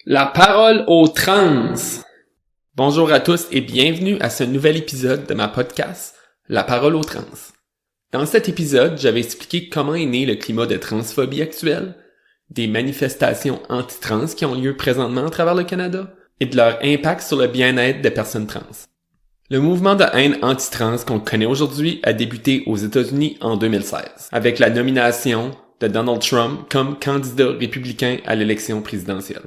La parole aux trans. Bonjour à tous et bienvenue à ce nouvel épisode de ma podcast, La parole aux trans. Dans cet épisode, j'avais expliqué comment est né le climat de transphobie actuel, des manifestations anti-trans qui ont lieu présentement à travers le Canada et de leur impact sur le bien-être des personnes trans. Le mouvement de haine anti-trans qu'on connaît aujourd'hui a débuté aux États-Unis en 2016, avec la nomination de Donald Trump comme candidat républicain à l'élection présidentielle.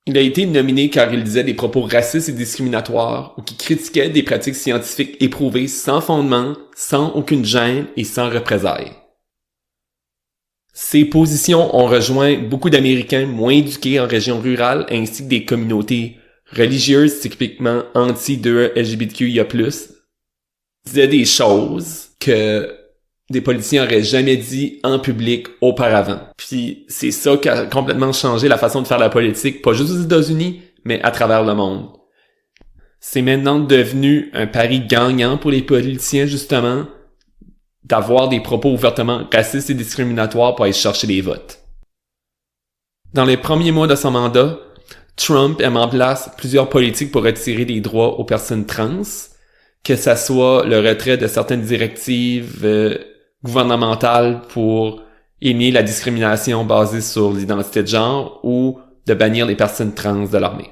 Il a été nominé car il disait des propos racistes et discriminatoires ou qui critiquaient des pratiques scientifiques éprouvées sans fondement, sans aucune gêne et sans représailles. Ces positions ont rejoint beaucoup d'Américains moins éduqués en région rurale ainsi que des communautés religieuses typiquement anti-LGBTQIA+, disaient des choses que des politiciens auraient jamais dit en public auparavant. Puis c'est ça qui a complètement changé la façon de faire la politique, pas juste aux États-Unis, mais à travers le monde. C'est maintenant devenu un pari gagnant pour les politiciens, justement, d'avoir des propos ouvertement racistes et discriminatoires pour aller chercher des votes. Dans les premiers mois de son mandat, Trump a mis en place plusieurs politiques pour retirer des droits aux personnes trans, que ça soit le retrait de certaines directives gouvernementales pour éliminer la discrimination basée sur l'identité de genre ou de bannir les personnes trans de l'armée.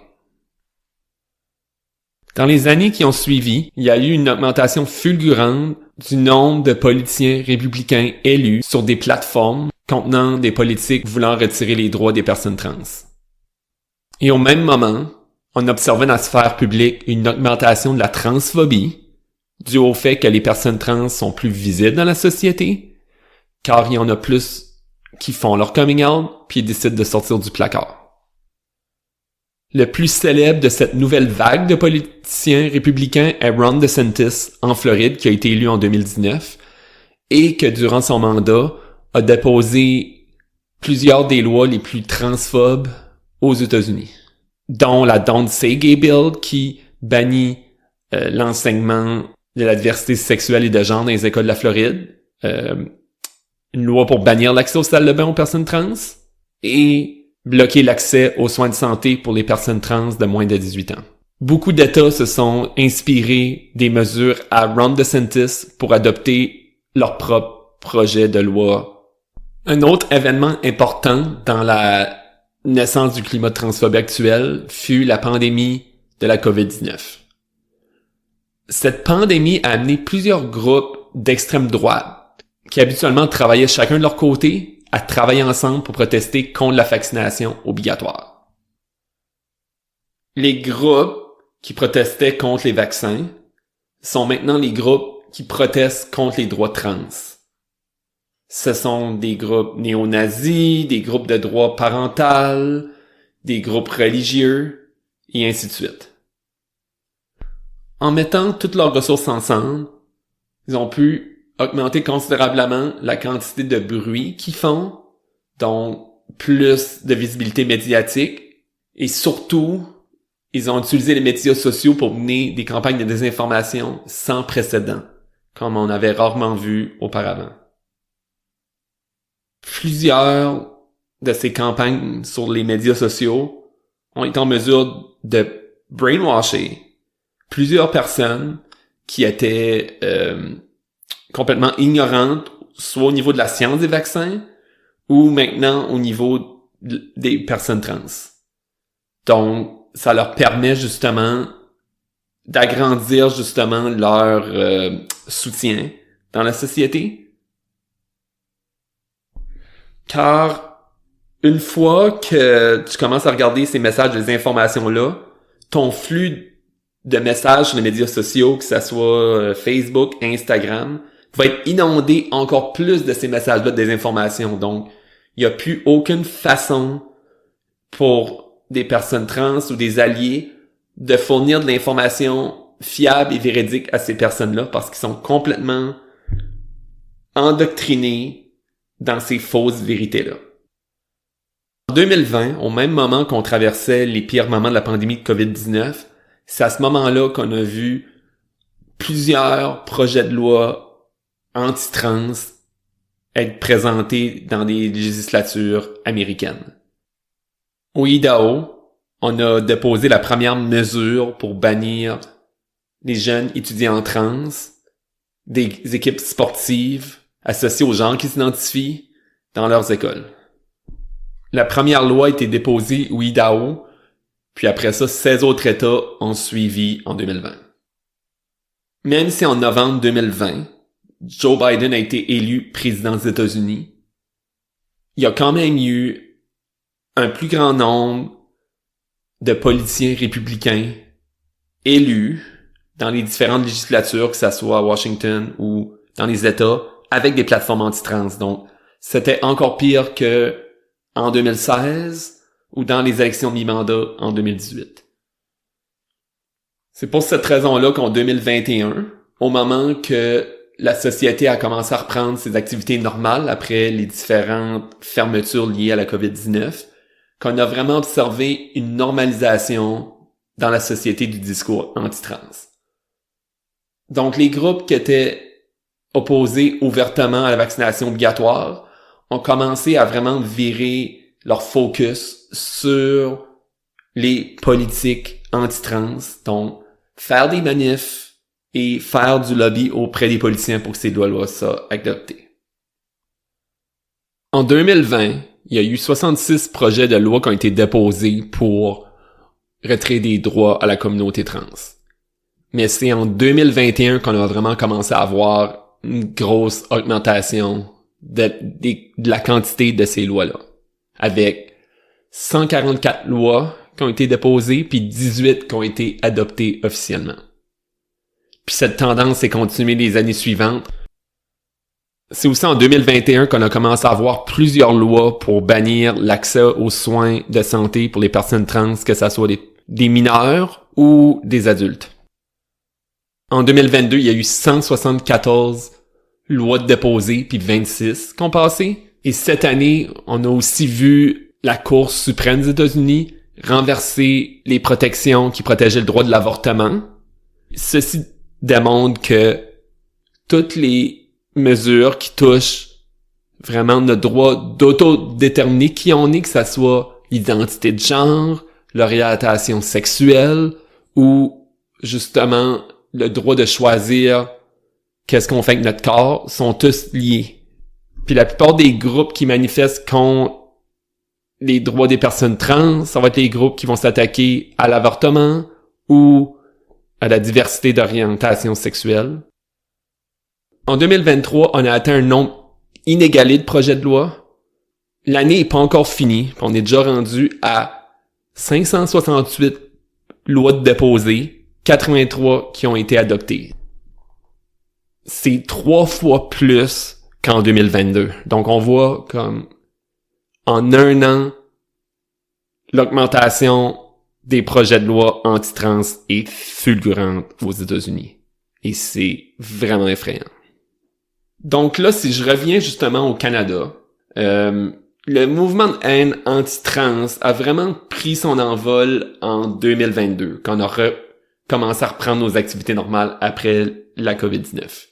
Dans les années qui ont suivi, il y a eu une augmentation fulgurante du nombre de politiciens républicains élus sur des plateformes contenant des politiques voulant retirer les droits des personnes trans. Et au même moment, on observait dans la sphère publique une augmentation de la transphobie dû au fait que les personnes trans sont plus visibles dans la société, car il y en a plus qui font leur coming out puis décident de sortir du placard. Le plus célèbre de cette nouvelle vague de politiciens républicains est Ron DeSantis en Floride, qui a été élu en 2019, et que durant son mandat a déposé plusieurs des lois les plus transphobes aux États-Unis, dont la Don't Say Gay Bill qui bannit l'enseignement de la diversité sexuelle et de genre dans les écoles de la Floride, une loi pour bannir l'accès aux salles de bain aux personnes trans et bloquer l'accès aux soins de santé pour les personnes trans de moins de 18 ans. Beaucoup d'États se sont inspirés des mesures à Ron DeSantis pour adopter leur propre projet de loi. Un autre événement important dans la naissance du climat de transphobie actuel fut la pandémie de la COVID-19. Cette pandémie a amené plusieurs groupes d'extrême droite qui habituellement travaillaient chacun de leur côté à travailler ensemble pour protester contre la vaccination obligatoire. Les groupes qui protestaient contre les vaccins sont maintenant les groupes qui protestent contre les droits trans. Ce sont des groupes néo-nazis, des groupes de droit parental, des groupes religieux, et ainsi de suite. En mettant toutes leurs ressources ensemble, ils ont pu augmenter considérablement la quantité de bruit qu'ils font, donc plus de visibilité médiatique, et surtout, ils ont utilisé les médias sociaux pour mener des campagnes de désinformation sans précédent, comme on avait rarement vu auparavant. Plusieurs de ces campagnes sur les médias sociaux ont été en mesure de brainwasher plusieurs personnes qui étaient complètement ignorantes, soit au niveau de la science des vaccins, ou maintenant au niveau des personnes trans. Donc, ça leur permet justement d'agrandir justement leur soutien dans la société. Car une fois que tu commences à regarder ces messages, des informations-là, ton flux de messages sur les médias sociaux, que ça soit Facebook, Instagram, va être inondé encore plus de ces messages-là, des informations. Donc, il n'y a plus aucune façon pour des personnes trans ou des alliés de fournir de l'information fiable et véridique à ces personnes-là parce qu'ils sont complètement endoctrinés dans ces fausses vérités-là. En 2020, au même moment qu'on traversait les pires moments de la pandémie de COVID-19, c'est à ce moment-là qu'on a vu plusieurs projets de loi anti-trans être présentés dans des législatures américaines. Au Idaho, on a déposé la première mesure pour bannir les jeunes étudiants trans des équipes sportives associées aux gens qui s'identifient dans leurs écoles. La première loi a été déposée au Idaho, puis après ça, 16 autres États ont suivi en 2020. Même si en novembre 2020, Joe Biden a été élu président des États-Unis, il y a quand même eu un plus grand nombre de politiciens républicains élus dans les différentes législatures, que ça soit à Washington ou dans les États, avec des plateformes anti-trans. Donc, c'était encore pire que en 2016 ou dans les élections de mi-mandat en 2018. C'est pour cette raison-là qu'en 2021, au moment que la société a commencé à reprendre ses activités normales après les différentes fermetures liées à la COVID-19, qu'on a vraiment observé une normalisation dans la société du discours anti-trans. Donc, les groupes qui étaient opposés ouvertement à la vaccination obligatoire ont commencé à vraiment virer leur focus sur les politiques anti-trans, donc faire des manifs et faire du lobby auprès des politiciens pour que ces lois-là soient adoptées. En 2020, il y a eu 66 projets de loi qui ont été déposés pour retirer des droits à la communauté trans. Mais c'est en 2021 qu'on a vraiment commencé à avoir une grosse augmentation de la quantité de ces lois-là. Avec 144 lois qui ont été déposées, puis 18 qui ont été adoptées officiellement. Puis cette tendance s'est continuée les années suivantes. C'est aussi en 2021 qu'on a commencé à avoir plusieurs lois pour bannir l'accès aux soins de santé pour les personnes trans, que ça soit des mineurs ou des adultes. En 2022, il y a eu 174 lois déposées, puis 26 qui ont passé. Et cette année, on a aussi vu la Cour suprême des États-Unis renverser les protections qui protégeaient le droit de l'avortement. Ceci démontre que toutes les mesures qui touchent vraiment notre droit d'autodéterminer qui on est, que ça soit l'identité de genre, l'orientation sexuelle ou justement le droit de choisir qu'est-ce qu'on fait avec notre corps, sont tous liés. Puis la plupart des groupes qui manifestent contre les droits des personnes trans, ça va être les groupes qui vont s'attaquer à l'avortement ou à la diversité d'orientation sexuelle. En 2023, on a atteint un nombre inégalé de projets de loi. L'année est pas encore finie, puis on est déjà rendu à 568 lois déposées, 83 qui ont été adoptées. C'est 3 fois plus qu'en 2022. Donc on voit comme en un an, l'augmentation des projets de loi anti-trans est fulgurante aux États-Unis. Et c'est vraiment effrayant. Donc là, si je reviens justement au Canada, le mouvement de haine anti-trans a vraiment pris son envol en 2022, quand on a commencé à reprendre nos activités normales après la COVID-19.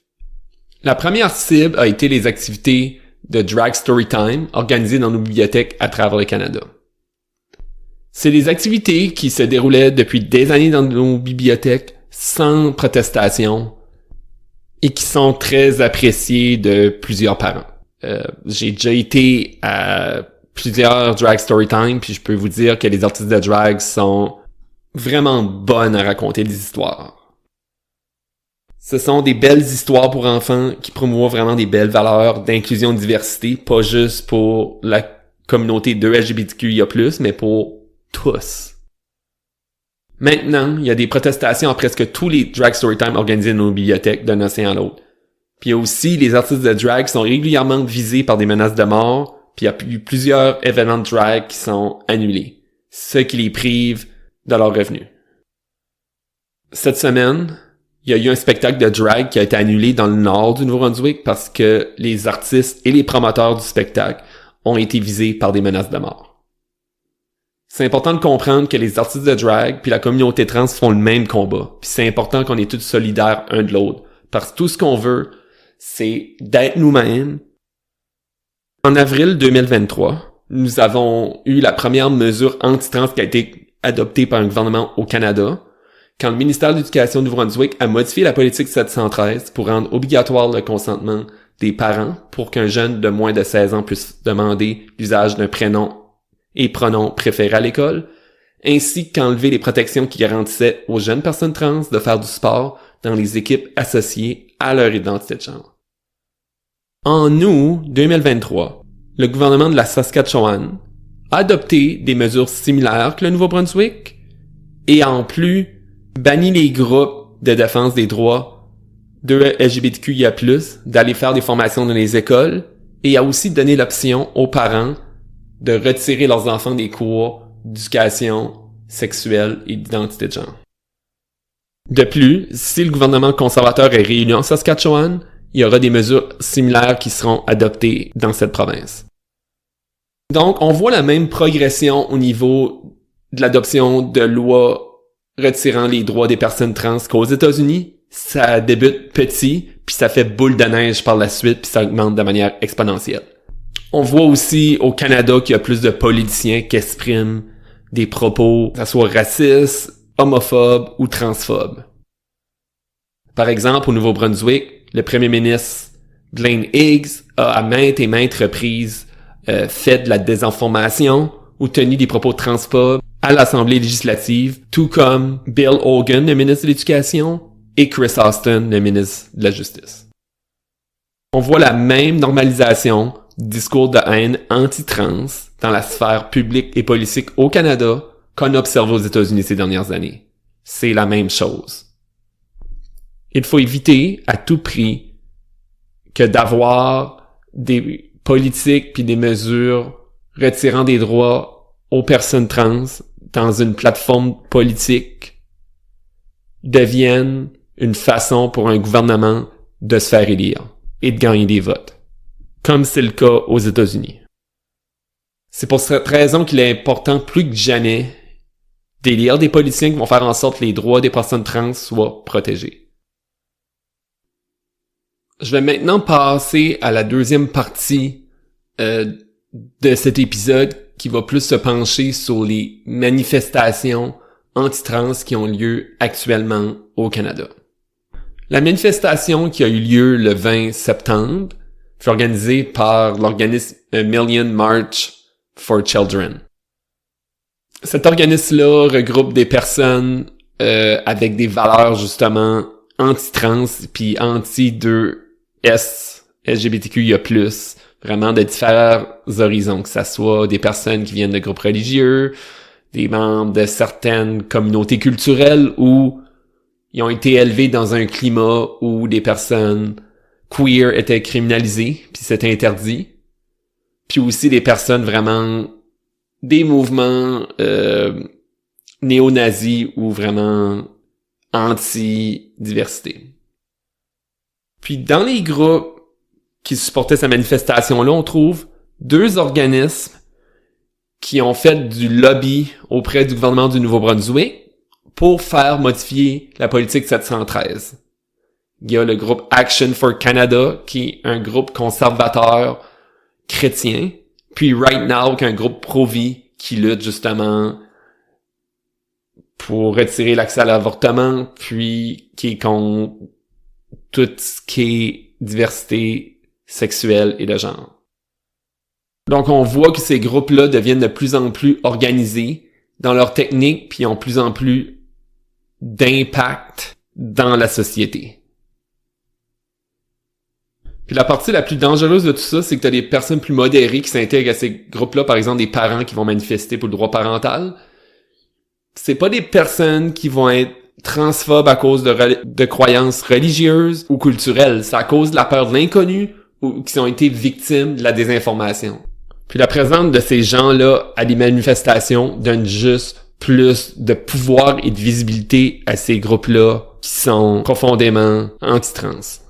La première cible a été les activités de Drag Storytime organisées dans nos bibliothèques à travers le Canada. C'est des activités qui se déroulaient depuis des années dans nos bibliothèques sans protestation et qui sont très appréciées de plusieurs parents. J'ai déjà été à plusieurs Drag Storytime, puis je peux vous dire que les artistes de drag sont vraiment bonnes à raconter des histoires. Ce sont des belles histoires pour enfants qui promouvent vraiment des belles valeurs d'inclusion et de diversité, pas juste pour la communauté de LGBTQIA+, mais pour tous. Maintenant, il y a des protestations à presque tous les Drag Storytime organisés dans nos bibliothèques d'un océan à l'autre. Puis il y a aussi les artistes de drag qui sont régulièrement visés par des menaces de mort, puis il y a eu plusieurs événements de drag qui sont annulés, ce qui les prive de leurs revenus. Cette semaine, il y a eu un spectacle de drag qui a été annulé dans le nord du Nouveau-Brunswick parce que les artistes et les promoteurs du spectacle ont été visés par des menaces de mort. C'est important de comprendre que les artistes de drag puis la communauté trans font le même combat, puis c'est important qu'on est tous solidaires un de l'autre, parce que tout ce qu'on veut, c'est d'être nous-mêmes. En avril 2023, nous avons eu la première mesure anti-trans qui a été adoptée par un gouvernement au Canada, quand le ministère de l'Éducation du Nouveau-Brunswick a modifié la politique 713 pour rendre obligatoire le consentement des parents pour qu'un jeune de moins de 16 ans puisse demander l'usage d'un prénom et pronom préféré à l'école, ainsi qu'enlever les protections qui garantissaient aux jeunes personnes trans de faire du sport dans les équipes associées à leur identité de genre. En août 2023, le gouvernement de la Saskatchewan a adopté des mesures similaires que le Nouveau-Brunswick et en plus banni les groupes de défense des droits de LGBTQIA+, d'aller faire des formations dans les écoles et a aussi donné l'option aux parents de retirer leurs enfants des cours d'éducation sexuelle et d'identité de genre. De plus, si le gouvernement conservateur est réélu en Saskatchewan, il y aura des mesures similaires qui seront adoptées dans cette province. Donc, on voit la même progression au niveau de l'adoption de lois retirant les droits des personnes trans qu'aux États-Unis. Ça débute petit, puis ça fait boule de neige par la suite, puis ça augmente de manière exponentielle. On voit aussi au Canada qu'il y a plus de politiciens qui expriment des propos, que ce soit racistes, homophobes ou transphobes. Par exemple, au Nouveau-Brunswick, le premier ministre Glenn Higgs a à maintes et maintes reprises fait de la désinformation ou tenu des propos transphobes à l'Assemblée législative, tout comme Bill Hogan, le ministre de l'Éducation, et Chris Austin, le ministre de la Justice. On voit la même normalisation du discours de haine anti-trans dans la sphère publique et politique au Canada qu'on a observé aux États-Unis ces dernières années. C'est la même chose. Il faut éviter à tout prix que d'avoir des politiques puis des mesures retirant des droits aux personnes trans dans une plateforme politique devienne une façon pour un gouvernement de se faire élire et de gagner des votes, comme c'est le cas aux États-Unis. C'est pour cette raison qu'il est important plus que jamais d'élire des politiciens qui vont faire en sorte que les droits des personnes trans soient protégés. Je vais maintenant passer à la deuxième partie de cet épisode qui va plus se pencher sur les manifestations anti-trans qui ont lieu actuellement au Canada. La manifestation qui a eu lieu le 20 septembre fut organisée par l'organisme Million March for Children. Cet organisme-là regroupe des personnes avec des valeurs justement anti-trans puis anti-2S, LGBTQIA+, vraiment de différents horizons, que ça soit des personnes qui viennent de groupes religieux, des membres de certaines communautés culturelles ou ils ont été élevés dans un climat où des personnes queer étaient criminalisées, puis c'était interdit. Puis aussi des personnes vraiment des mouvements néo-nazis ou vraiment anti-diversité. Puis dans les groupes qui supportaient cette manifestation-là, on trouve deux organismes qui ont fait du lobby auprès du gouvernement du Nouveau-Brunswick pour faire modifier la politique 713. Il y a le groupe Action for Canada, qui est un groupe conservateur chrétien, puis Right Now, qui est un groupe pro-vie qui lutte justement pour retirer l'accès à l'avortement, puis qui est contre tout ce qui est diversité sexuelle et de genre. Donc on voit que ces groupes-là deviennent de plus en plus organisés dans leur technique, puis ont plus en plus d'impact dans la société. Puis la partie la plus dangereuse de tout ça, c'est que t'as des personnes plus modérées qui s'intègrent à ces groupes-là, par exemple des parents qui vont manifester pour le droit parental. C'est pas des personnes qui vont être transphobes à cause de croyances religieuses ou culturelles. C'est à cause de la peur de l'inconnu ou qui ont été victimes de la désinformation. Puis la présence de ces gens-là à des manifestations donne juste plus de pouvoir et de visibilité à ces groupes-là qui sont profondément anti-trans.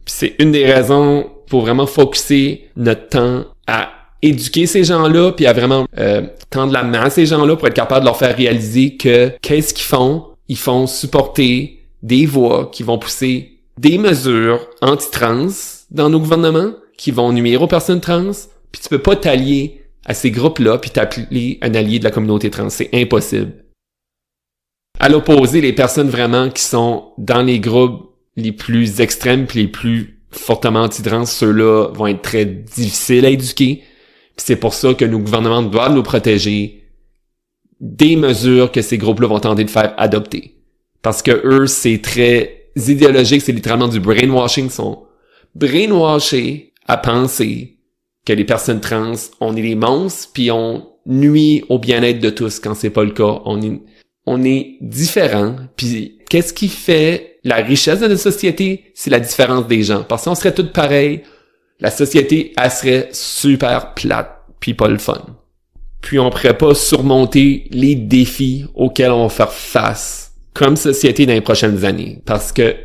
Puis c'est une des raisons pour vraiment focusser notre temps à éduquer ces gens-là puis à vraiment tendre la main à ces gens-là pour être capable de leur faire réaliser que qu'est-ce qu'ils font? Ils font supporter des voix qui vont pousser des mesures anti-trans dans nos gouvernements qui vont nuire aux personnes trans, puis tu peux pas t'allier à ces groupes-là puis t'appeler un allié de la communauté trans. C'est impossible. À l'opposé, les personnes vraiment qui sont dans les groupes les plus extrêmes puis les plus fortement anti-trans, ceux-là vont être très difficiles à éduquer. Puis c'est pour ça que nos gouvernements doivent nous protéger des mesures que ces groupes-là vont tenter de faire adopter. Parce que eux, c'est très idéologique, c'est littéralement du brainwashing. Ils sont brainwashés à penser que les personnes trans, on est des monstres, puis on nuit au bien-être de tous quand c'est pas le cas. On est différents, puis qu'est-ce qui fait la richesse de notre société? C'est la différence des gens. Parce qu'on serait tous pareils, la société, elle serait super plate, puis pas le fun. Puis on pourrait pas surmonter les défis auxquels on va faire face comme société dans les prochaines années. Parce que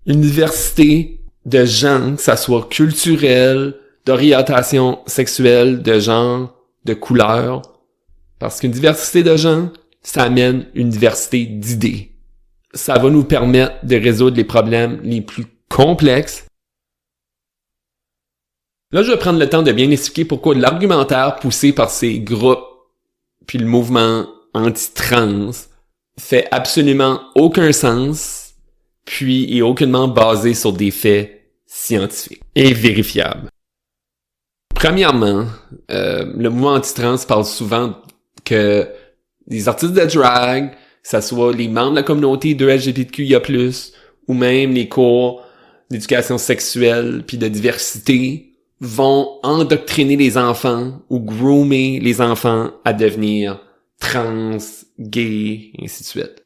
une diversité de gens, que ça soit culturel, d'orientation sexuelle, de genre, de couleur, parce qu'une diversité de gens, ça amène une diversité d'idées. Ça va nous permettre de résoudre les problèmes les plus complexes. Là, je vais prendre le temps de bien expliquer pourquoi l'argumentaire poussé par ces groupes puis le mouvement anti-trans fait absolument aucun sens puis est aucunement basé sur des faits scientifiques et vérifiables. Premièrement, le mouvement anti-trans parle souvent que des artistes de drag, que ça soit les membres de la communauté de LGBTQIA+, ou même les cours d'éducation sexuelle puis de diversité, vont endoctriner les enfants ou groomer les enfants à devenir trans, gays, et ainsi de suite.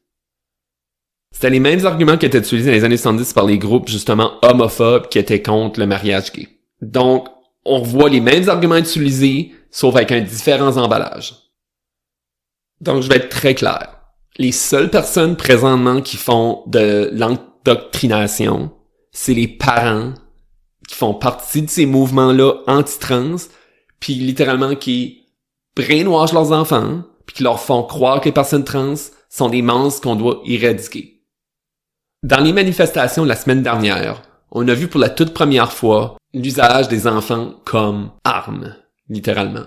C'était les mêmes arguments qui étaient utilisés dans les années 70 par les groupes justement homophobes qui étaient contre le mariage gay. Donc, on revoit les mêmes arguments utilisés, sauf avec un différent emballage. Donc, je vais être très clair. Les seules personnes présentement qui font de l'endoctrination, c'est les parents qui font partie de ces mouvements-là anti-trans, puis littéralement qui brainwashent leurs enfants, puis qui leur font croire que les personnes trans sont des monstres qu'on doit éradiquer. Dans les manifestations la semaine dernière, on a vu pour la toute première fois l'usage des enfants comme armes, littéralement.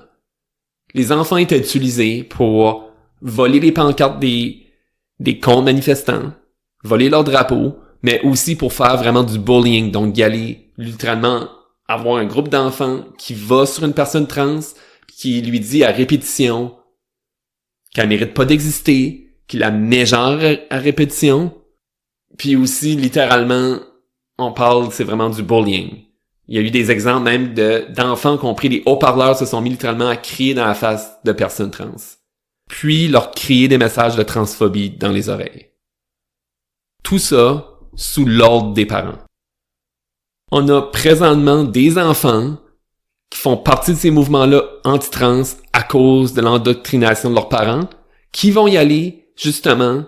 Les enfants étaient utilisés pour voler les pancartes des comptes manifestants, voler leurs drapeaux, mais aussi pour faire vraiment du bullying, donc y aller littéralement avoir un groupe d'enfants qui va sur une personne trans, qui lui dit à répétition qu'elle mérite pas d'exister, qu'il la met genre à répétition, puis aussi littéralement, on parle, c'est vraiment du bullying. Il y a eu des exemples même d'enfants qui ont pris des haut-parleurs, se sont mis littéralement à crier dans la face de personnes trans, puis leur crier des messages de transphobie dans les oreilles. Tout ça sous l'ordre des parents. On a présentement des enfants qui font partie de ces mouvements-là anti-trans à cause de l'endoctrination de leurs parents, qui vont y aller, justement,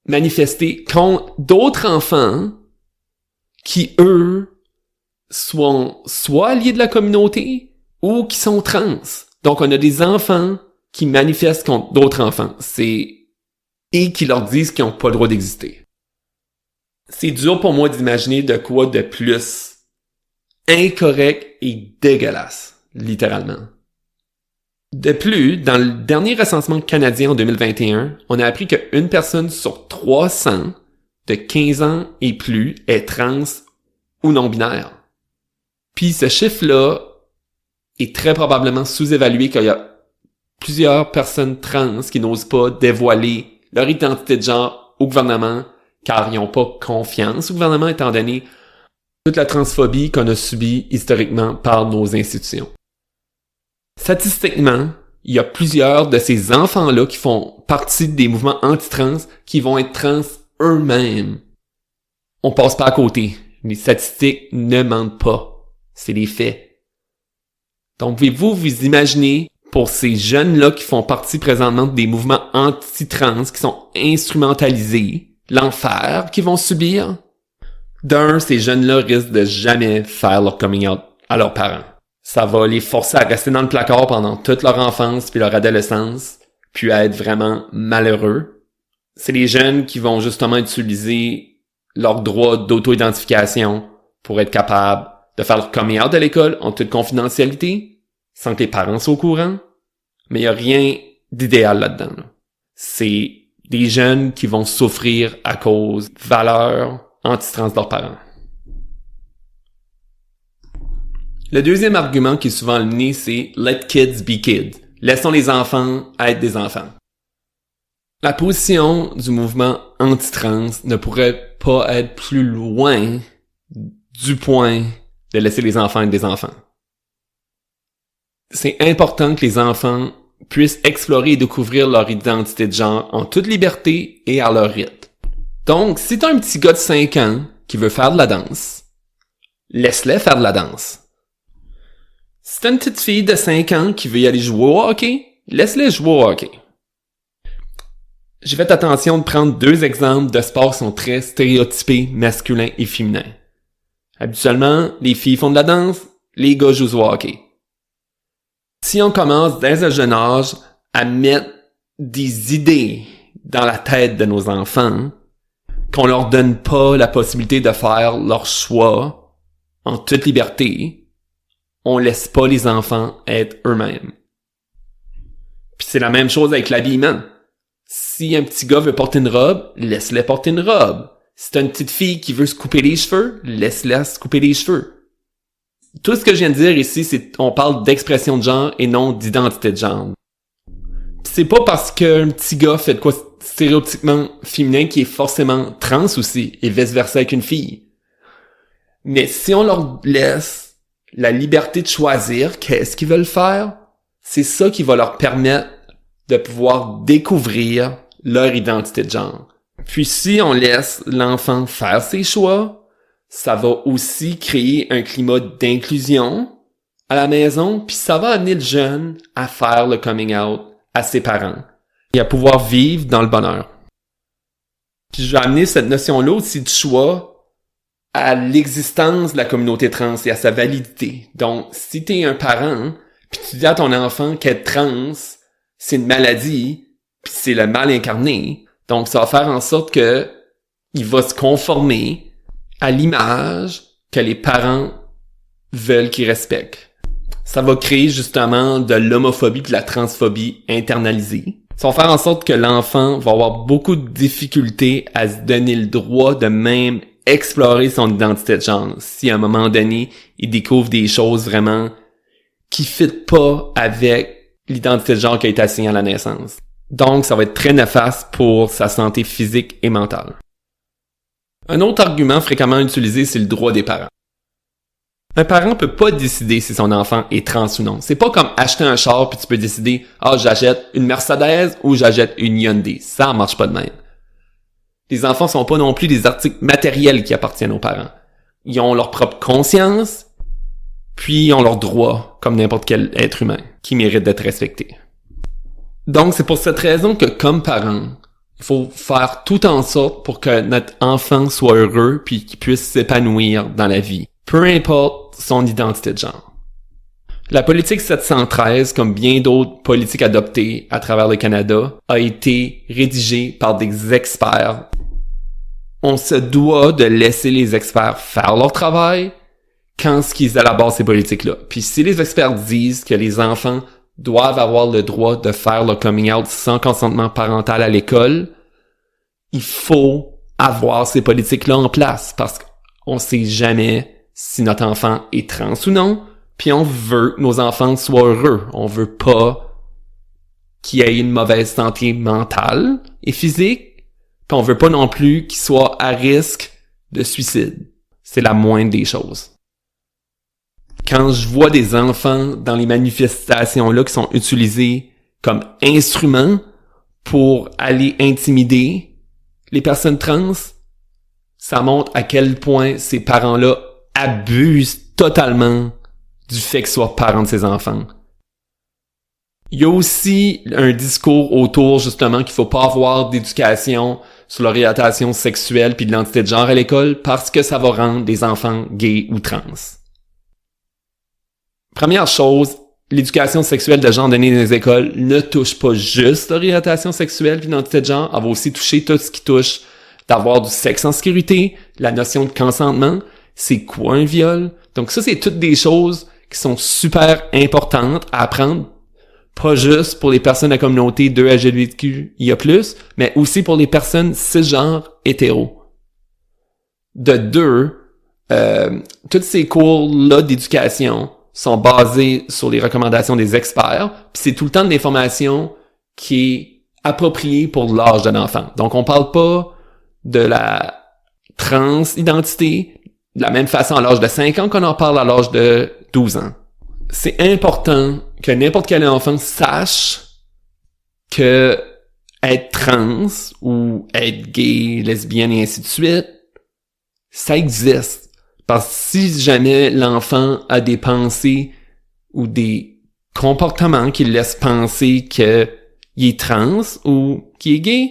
manifester contre d'autres enfants qui, eux, sont soit alliés de la communauté ou qui sont trans. Donc, on a des enfants qui manifestent contre d'autres enfants. Et qui leur disent qu'ils n'ont pas le droit d'exister. C'est dur pour moi d'imaginer de quoi de plus incorrect et dégueulasse, littéralement. De plus, dans le dernier recensement canadien en 2021, on a appris qu'une personne sur 300 de 15 ans et plus est trans ou non-binaire. Puis ce chiffre-là est très probablement sous-évalué, qu'il y a plusieurs personnes trans qui n'osent pas dévoiler leur identité de genre au gouvernement car ils n'ont pas confiance au gouvernement étant donné toute la transphobie qu'on a subie historiquement par nos institutions. Statistiquement, il y a plusieurs de ces enfants-là qui font partie des mouvements anti-trans qui vont être trans eux-mêmes. On passe pas à côté. Les statistiques ne mentent pas. C'est les faits. Donc, pouvez-vous vous imaginer pour ces jeunes-là qui font partie présentement des mouvements anti-trans qui sont instrumentalisés, l'enfer qu'ils vont subir? D'un, ces jeunes-là risquent de jamais faire leur coming out à leurs parents. Ça va les forcer à rester dans le placard pendant toute leur enfance puis leur adolescence, puis à être vraiment malheureux. C'est les jeunes qui vont justement utiliser leur droit d'auto-identification pour être capables de faire leur coming out à l'école en toute confidentialité. sans que les parents soient au courant, mais il n'y a rien d'idéal là-dedans. Là. C'est des jeunes qui vont souffrir à cause de valeurs anti-trans de leurs parents. Le deuxième argument qui est souvent amené, c'est « let kids be kids ». Laissons les enfants être des enfants. La position du mouvement anti-trans ne pourrait pas être plus loin du point de laisser les enfants être des enfants. C'est important que les enfants puissent explorer et découvrir leur identité de genre en toute liberté et à leur rythme. Donc, si t'as un petit gars de 5 ans qui veut faire de la danse, laisse-les faire de la danse. Si t'as une petite fille de 5 ans qui veut y aller jouer au hockey, laisse-les jouer au hockey. J'ai fait attention de prendre 2 exemples de sports qui sont très stéréotypés, masculins et féminins. Habituellement, les filles font de la danse, les gars jouent au hockey. Si on commence dès un jeune âge à mettre des idées dans la tête de nos enfants, qu'on leur donne pas la possibilité de faire leur choix en toute liberté, on laisse pas les enfants être eux-mêmes. Puis c'est la même chose avec l'habillement. Si un petit gars veut porter une robe, laisse-le porter une robe. Si t'as une petite fille qui veut se couper les cheveux, laisse-la se couper les cheveux. Tout ce que je viens de dire ici, c'est on parle d'expression de genre et non d'identité de genre. Pis c'est pas parce qu'un petit gars fait de quoi stéréotypiquement féminin qui est forcément trans aussi, et vice-versa avec une fille. Mais si on leur laisse la liberté de choisir qu'est-ce qu'ils veulent faire, c'est ça qui va leur permettre de pouvoir découvrir leur identité de genre. Puis si on laisse l'enfant faire ses choix, ça va aussi créer un climat d'inclusion à la maison, puis ça va amener le jeune à faire le coming out à ses parents et à pouvoir vivre dans le bonheur. Puis je vais amener cette notion-là aussi de choix à l'existence de la communauté trans et à sa validité. Donc, si t'es un parent, puis tu dis à ton enfant qu'être trans, c'est une maladie, puis c'est le mal incarné, donc ça va faire en sorte que il va se conformer à l'image que les parents veulent qu'il respecte. Ça va créer justement de l'homophobie et de la transphobie internalisée. Ça va faire en sorte que l'enfant va avoir beaucoup de difficultés à se donner le droit de même explorer son identité de genre. Si à un moment donné, il découvre des choses vraiment qui fitent pas avec l'identité de genre qui a été assignée à la naissance. Donc, ça va être très néfaste pour sa santé physique et mentale. Un autre argument fréquemment utilisé, c'est le droit des parents. Un parent peut pas décider si son enfant est trans ou non. C'est pas comme acheter un char puis tu peux décider « Ah, j'achète une Mercedes ou j'achète une Hyundai ». Ça marche pas de même. Les enfants sont pas non plus des articles matériels qui appartiennent aux parents. Ils ont leur propre conscience, puis ils ont leurs droits, comme n'importe quel être humain, qui mérite d'être respecté. Donc, c'est pour cette raison que, comme parents, il faut faire tout en sorte pour que notre enfant soit heureux puis qu'il puisse s'épanouir dans la vie, peu importe son identité de genre. La politique 713, comme bien d'autres politiques adoptées à travers le Canada, a été rédigée par des experts. On se doit de laisser les experts faire leur travail quand ils élaborent ces politiques-là. Puis si les experts disent que les enfants doivent avoir le droit de faire leur coming out sans consentement parental à l'école, il faut avoir ces politiques-là en place parce qu'on sait jamais si notre enfant est trans ou non, puis on veut que nos enfants soient heureux. On veut pas qu'il y ait une mauvaise santé mentale et physique, puis on veut pas non plus qu'ils soient à risque de suicide. C'est la moindre des choses. Quand je vois des enfants dans les manifestations-là qui sont utilisés comme instruments pour aller intimider les personnes trans, ça montre à quel point ces parents-là abusent totalement du fait qu'ils soient parents de ces enfants. Il y a aussi un discours autour, justement, qu'il faut pas avoir d'éducation sur l'orientation sexuelle puis de l'identité de genre à l'école parce que ça va rendre des enfants gays ou trans. Première chose, l'éducation sexuelle de genre donnée dans les écoles ne touche pas juste l'orientation sexuelle et l'identité de genre, elle va aussi toucher tout ce qui touche d'avoir du sexe en sécurité, la notion de consentement, c'est quoi un viol? Donc ça, c'est toutes des choses qui sont super importantes à apprendre, pas juste pour les personnes de la communauté 2LGBTQIA+, mais aussi pour les personnes cisgenres hétéros. De deux, tous ces cours-là d'éducation sont basés sur les recommandations des experts, puis c'est tout le temps de l'information qui est appropriée pour l'âge de l'enfant. Donc, on parle pas de la transidentité de la même façon à l'âge de 5 ans qu'on en parle à l'âge de 12 ans. C'est important que n'importe quel enfant sache que être trans ou être gay, lesbienne et ainsi de suite, ça existe. Parce que si jamais l'enfant a des pensées ou des comportements qui le laissent penser qu'il est trans ou qu'il est gay,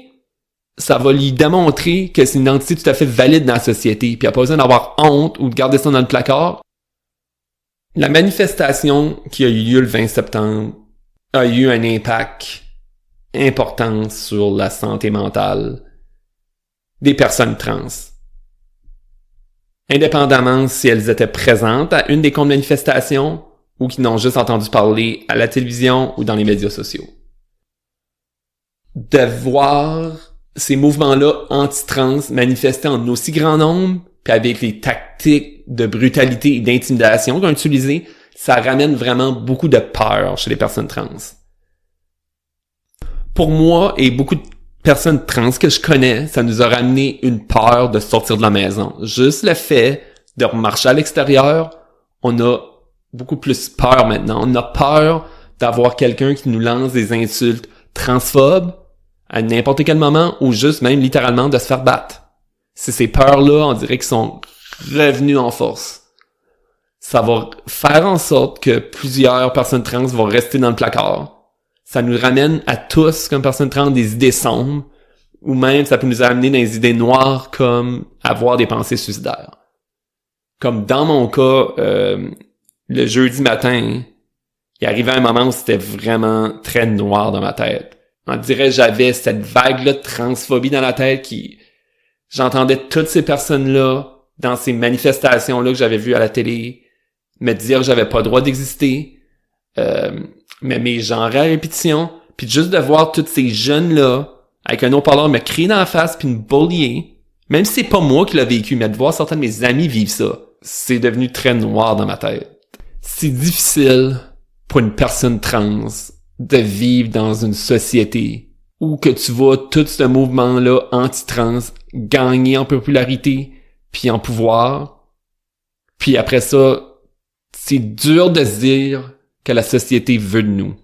ça va lui démontrer que c'est une identité tout à fait valide dans la société, puis il n'y a pas besoin d'avoir honte ou de garder ça dans le placard. La manifestation qui a eu lieu le 20 septembre a eu un impact important sur la santé mentale des personnes trans. Indépendamment si elles étaient présentes à une des manifestations ou qui n'ont juste entendu parler à la télévision ou dans les médias sociaux. De voir ces mouvements-là anti-trans manifestés en aussi grand nombre, puis avec les tactiques de brutalité et d'intimidation qu'ils ont utilisées, ça ramène vraiment beaucoup de peur chez les personnes trans. Pour moi et beaucoup de personnes trans que je connais, ça nous a ramené une peur de sortir de la maison. Juste le fait de marcher à l'extérieur, on a beaucoup plus peur maintenant. On a peur d'avoir quelqu'un qui nous lance des insultes transphobes à n'importe quel moment ou juste même littéralement de se faire battre. C'est ces peurs-là, on dirait qu'ils sont revenus en force. Ça va faire en sorte que plusieurs personnes trans vont rester dans le placard. Ça nous ramène à tous, comme personnes trans, des idées sombres, ou même ça peut nous amener dans des idées noires comme avoir des pensées suicidaires. Comme dans mon cas, le jeudi matin, il arrivait un moment où c'était vraiment très noir dans ma tête. On dirait que j'avais cette vague-là de transphobie dans la tête qui... J'entendais toutes ces personnes-là, dans ces manifestations-là que j'avais vues à la télé, me dire que j'avais pas le droit d'exister, mais mes genres à répétition, puis juste de voir tous ces jeunes-là, avec un haut-parleur me crier dans la face puis me bullier, même si c'est pas moi qui l'ai vécu, mais de voir certains de mes amis vivre ça, c'est devenu très noir dans ma tête. C'est difficile pour une personne trans de vivre dans une société où que tu vois tout ce mouvement-là anti-trans gagner en popularité puis en pouvoir. Puis après ça, c'est dur de se dire que la société veut de nous.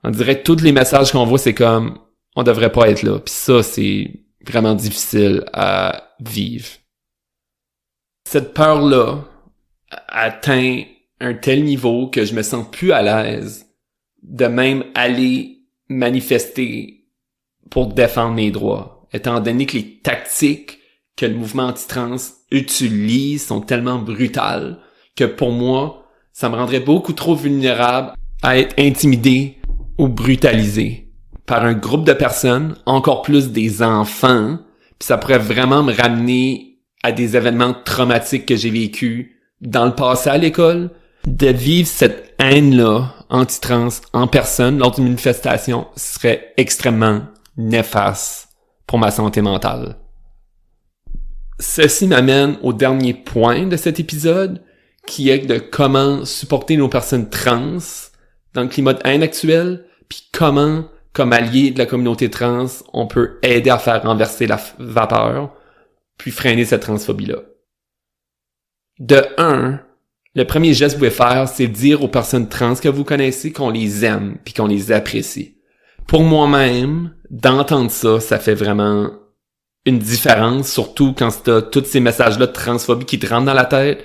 On dirait que tous les messages qu'on voit, c'est comme on devrait pas être là. Puis ça, c'est vraiment difficile à vivre. Cette peur-là atteint un tel niveau que je me sens plus à l'aise de même aller manifester pour défendre mes droits, étant donné que les tactiques que le mouvement anti-trans utilise sont tellement brutales que pour moi, ça me rendrait beaucoup trop vulnérable à être intimidé ou brutalisé par un groupe de personnes, encore plus des enfants, puis ça pourrait vraiment me ramener à des événements traumatiques que j'ai vécus dans le passé à l'école. De vivre cette haine-là anti-trans en personne lors d'une manifestation serait extrêmement néfaste pour ma santé mentale. Ceci m'amène au dernier point de cet épisode, qui est de comment supporter nos personnes trans dans le climat de haine actuel, puis comment, comme allié de la communauté trans, on peut aider à faire renverser la vapeur, puis freiner cette transphobie-là. De un, le premier geste que vous pouvez faire, c'est dire aux personnes trans que vous connaissez qu'on les aime puis qu'on les apprécie. Pour moi-même, d'entendre ça, ça fait vraiment une différence, surtout quand t'as tous ces messages-là de transphobie qui te rentrent dans la tête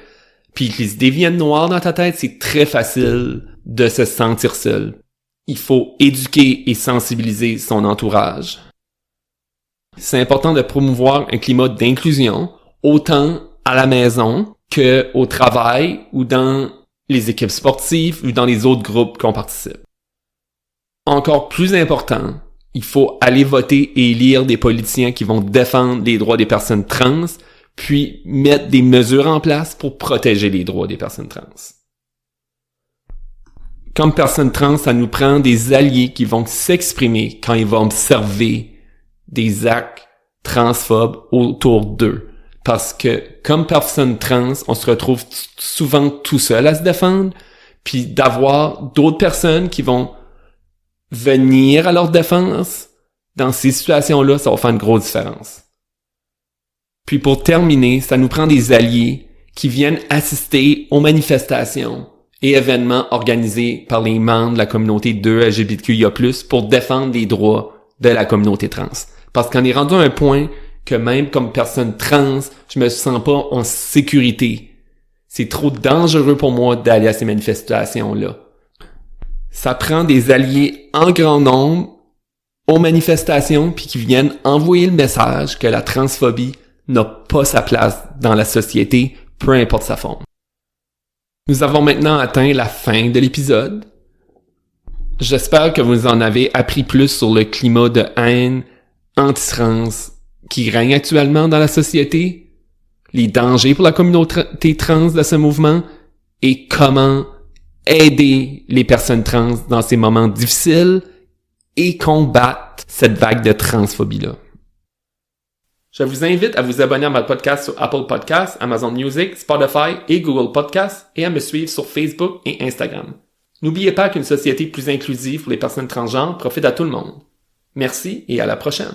puis qui se deviennent noirs dans ta tête, c'est très facile de se sentir seul. Il faut éduquer et sensibiliser son entourage. C'est important de promouvoir un climat d'inclusion, autant à la maison que au travail ou dans les équipes sportives ou dans les autres groupes qu'on participe. Encore plus important, il faut aller voter et élire des politiciens qui vont défendre les droits des personnes trans puis mettre des mesures en place pour protéger les droits des personnes trans. Comme personnes trans, ça nous prend des alliés qui vont s'exprimer quand ils vont observer des actes transphobes autour d'eux. Parce que, comme personnes trans, on se retrouve souvent tout seul à se défendre, puis d'avoir d'autres personnes qui vont venir à leur défense, dans ces situations-là, ça va faire une grosse différence. Puis pour terminer, ça nous prend des alliés qui viennent assister aux manifestations et événements organisés par les membres de la communauté 2 LGBTQIA+, pour défendre les droits de la communauté trans. Parce qu'on est rendu à un point que même comme personne trans, je me sens pas en sécurité. C'est trop dangereux pour moi d'aller à ces manifestations-là. Ça prend des alliés en grand nombre aux manifestations puis qui viennent envoyer le message que la transphobie n'a pas sa place dans la société, peu importe sa forme. Nous avons maintenant atteint la fin de l'épisode. J'espère que vous en avez appris plus sur le climat de haine anti-trans qui règne actuellement dans la société, les dangers pour la communauté trans de ce mouvement et comment aider les personnes trans dans ces moments difficiles et combattre cette vague de transphobie-là. Je vous invite à vous abonner à mon podcast sur Apple Podcasts, Amazon Music, Spotify et Google Podcasts et à me suivre sur Facebook et Instagram. N'oubliez pas qu'une société plus inclusive pour les personnes transgenres profite à tout le monde. Merci et à la prochaine.